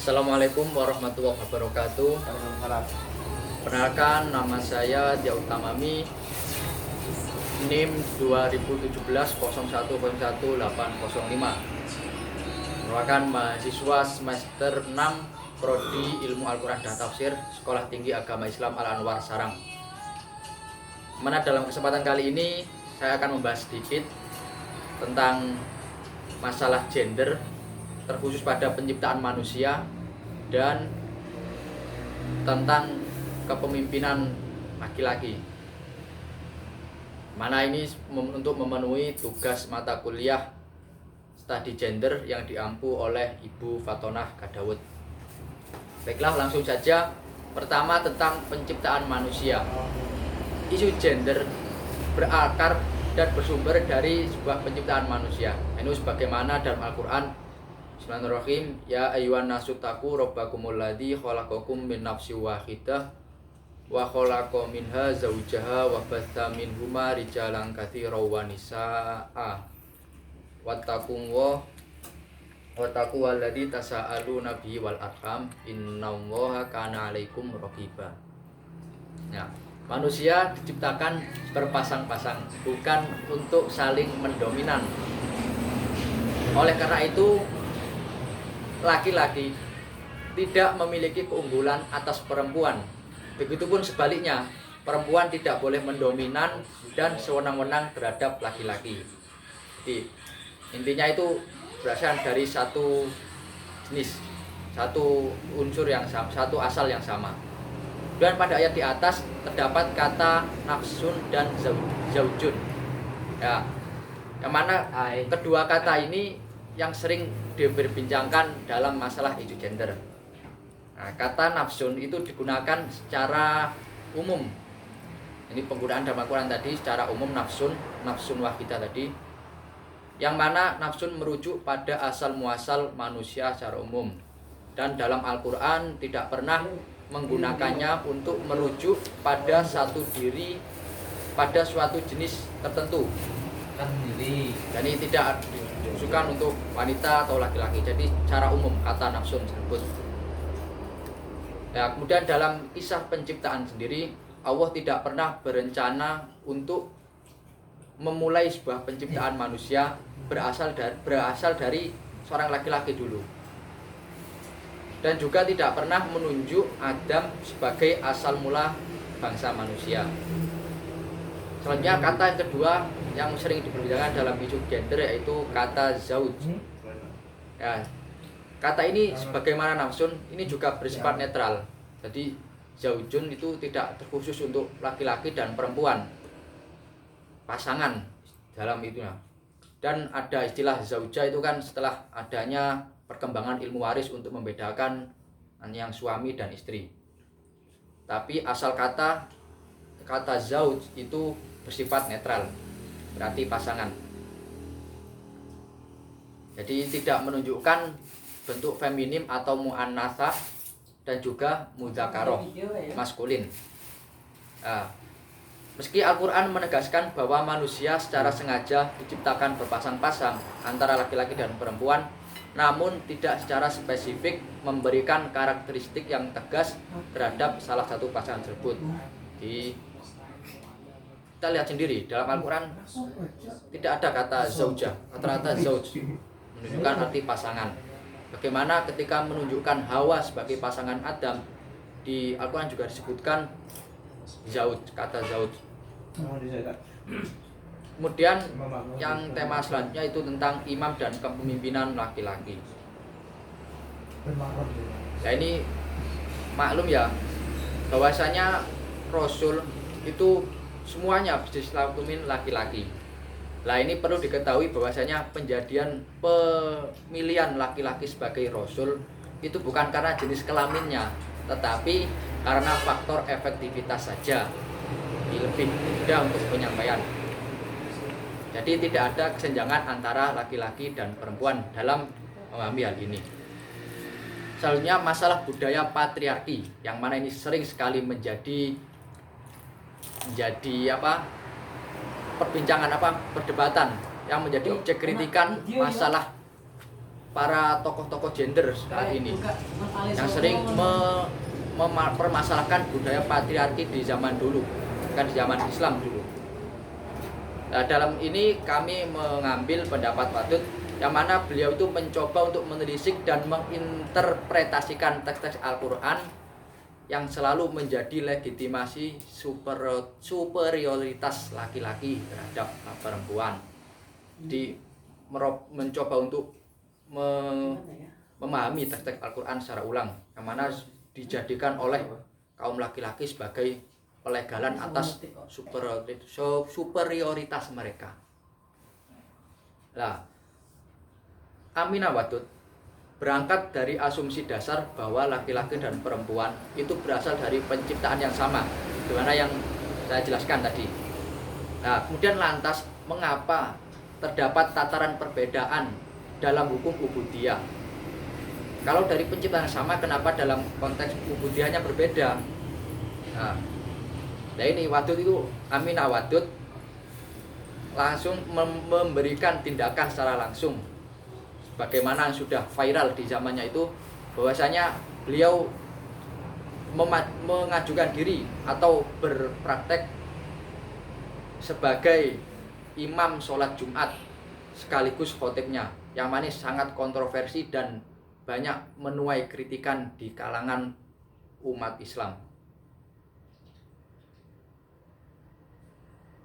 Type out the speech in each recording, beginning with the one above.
Assalamualaikum warahmatullahi wabarakatuh. Perkenalkan, nama saya Dia Utamami, NIM 2017-0101-805. Merupakan mahasiswa semester 6 Prodi Ilmu Al-Quran dan Tafsir Sekolah Tinggi Agama Islam Al-Anwar Sarang. Mana dalam kesempatan kali ini saya akan membahas sedikit tentang masalah gender, terkhusus pada penciptaan manusia dan tentang kepemimpinan laki-laki. Mana ini untuk memenuhi tugas mata kuliah studi gender yang diampu oleh Ibu Fatonah Kadawut. Baiklah, langsung saja. Pertama, tentang penciptaan manusia. Isu gender berakar dan bersumber dari sebuah penciptaan manusia. Ini sebagaimana dalam Al-Quran. Bismillahirrahmanirrahim. Ya ayyuhan nasu taqu rabbakumul ladzi khalaqakum min nafsin wahidah wa khalaqa minha zawjaha wa batha minhuma rijalan katsiran wa nisaa'a wattaqu alladzi tasaaluna bihi wal arham innallaha kana 'alaikum raqiba. Ya, manusia diciptakan berpasang-pasang, bukan untuk saling mendominan. Oleh karena itu, laki-laki tidak memiliki keunggulan atas perempuan. Begitupun sebaliknya, perempuan tidak boleh mendominan dan sewenang-wenang terhadap laki-laki. Jadi, intinya itu berasal dari satu jenis, satu unsur yang sama, satu asal yang sama. Dan pada ayat di atas terdapat kata nafsun dan zaujun. Ya, yang mana kedua kata ini yang sering diperbincangkan dalam masalah isu gender. Nah, kata nafsun itu digunakan secara umum. Ini penggunaan dalam Al-Quran tadi secara umum, nafsun wahidah tadi. Yang mana nafsun merujuk pada asal muasal manusia secara umum. Dan dalam Al-Quran tidak pernah menggunakannya untuk merujuk pada satu diri, pada suatu jenis tertentu. Dan ini tidak ditujukan untuk wanita atau laki-laki. Jadi secara umum kata nafsun tersebut. Ya, kemudian dalam kisah penciptaan sendiri, Allah tidak pernah berencana untuk memulai sebuah penciptaan manusia berasal dari seorang laki-laki dulu. Dan juga tidak pernah menunjuk Adam sebagai asal mula bangsa manusia. Selanjutnya, kata yang kedua yang sering diperbincangkan dalam isu gender yaitu kata zauj. Ya, kata ini sebagaimana nafsun ini juga bersifat netral. Jadi zaujun itu tidak terkhusus untuk laki-laki dan perempuan, pasangan dalam itunya. Dan ada istilah zauja itu kan setelah adanya perkembangan ilmu waris untuk membedakan yang suami dan istri. Tapi asal kata zauj itu bersifat netral, berarti pasangan. Jadi tidak menunjukkan bentuk feminim atau muannatsa dan juga mudzakarah, maskulin. Meski Al-Quran menegaskan bahwa manusia secara sengaja diciptakan berpasang-pasang antara laki-laki dan perempuan, namun tidak secara spesifik memberikan karakteristik yang tegas terhadap salah satu pasangan tersebut. Kita lihat sendiri dalam Al-Quran tidak ada kata zaujah, rata-rata zauj menunjukkan arti pasangan. Bagaimana ketika menunjukkan Hawa sebagai pasangan Adam, di Al-Quran juga disebutkan zauj, kata zauj. Kemudian yang tema selanjutnya itu tentang imam dan kepemimpinan laki-laki. Nah, ini maklum ya, bahwasanya Rasul itu semuanya diislamin laki-laki. Nah, ini perlu diketahui bahwasanya pemilihan laki-laki sebagai Rasul itu bukan karena jenis kelaminnya, tetapi karena faktor efektivitas saja. Lebih mudah untuk penyampaian. Jadi tidak ada kesenjangan antara laki-laki dan perempuan dalam memahami hal ini. Selanjutnya, masalah budaya patriarki, yang mana ini sering sekali menjadi perbincangan, perdebatan yang menjadi objek kritikan masalah para tokoh-tokoh gender saat ini yang sering mempermasalahkan budaya patriarki di zaman dulu, kan di zaman Islam dulu. Nah, dalam ini kami mengambil pendapat Wadud yang mana beliau itu mencoba untuk menelisik dan menginterpretasikan teks-teks Al-Quran yang selalu menjadi legitimasi superioritas laki-laki terhadap perempuan. Mencoba untuk memahami teks-teks Al-Quran secara ulang, yang mana dijadikan oleh kaum laki-laki sebagai pelegalan atas superioritas mereka. Nah, Aminah Wadud berangkat dari asumsi dasar bahwa laki-laki dan perempuan itu berasal dari penciptaan yang sama, dimana yang saya jelaskan tadi. Nah, kemudian lantas mengapa terdapat tataran perbedaan dalam hukum ubudiyah? Kalau dari penciptaan yang sama, kenapa dalam konteks ubudiyahnya berbeda? Nah ini Wadud itu, Aminah Wadud langsung memberikan tindakan secara langsung, bagaimana sudah viral di zamannya itu, bahwasanya beliau mengajukan diri atau berpraktek sebagai imam sholat Jumat sekaligus khotibnya, yang mana sangat kontroversi dan banyak menuai kritikan di kalangan umat Islam.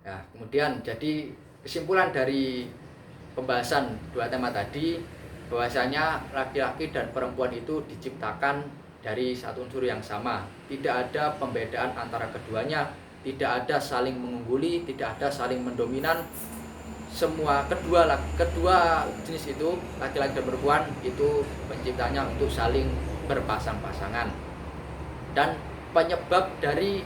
Nah, kemudian jadi kesimpulan dari pembahasan dua tema tadi, bahwasanya laki-laki dan perempuan itu diciptakan dari satu unsur yang sama, tidak ada pembedaan antara keduanya, tidak ada saling mengungguli, tidak ada saling mendominan. Semua kedua jenis itu, laki-laki dan perempuan itu penciptanya untuk saling berpasang-pasangan. Dan penyebab dari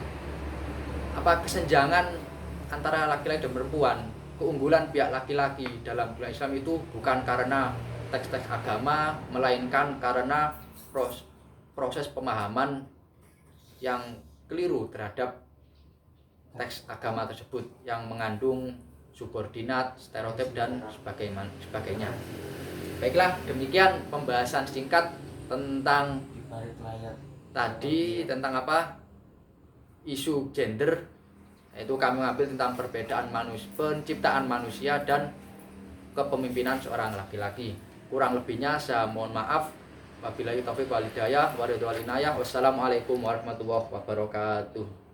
kesenjangan antara laki-laki dan perempuan, keunggulan pihak laki-laki dalam dunia Islam itu bukan karena teks-teks agama, melainkan karena proses pemahaman yang keliru terhadap teks agama tersebut yang mengandung subordinat, stereotip dan sebagainya. Baiklah, demikian pembahasan singkat tentang tadi tentang isu gender. Itu kami mengambil tentang perbedaan penciptaan manusia dan kepemimpinan seorang laki-laki. Kurang lebihnya saya mohon maaf. Wabillahi taufiq wal hidayah wa ridwan inayah. Wassalamualaikum warahmatullahi wabarakatuh.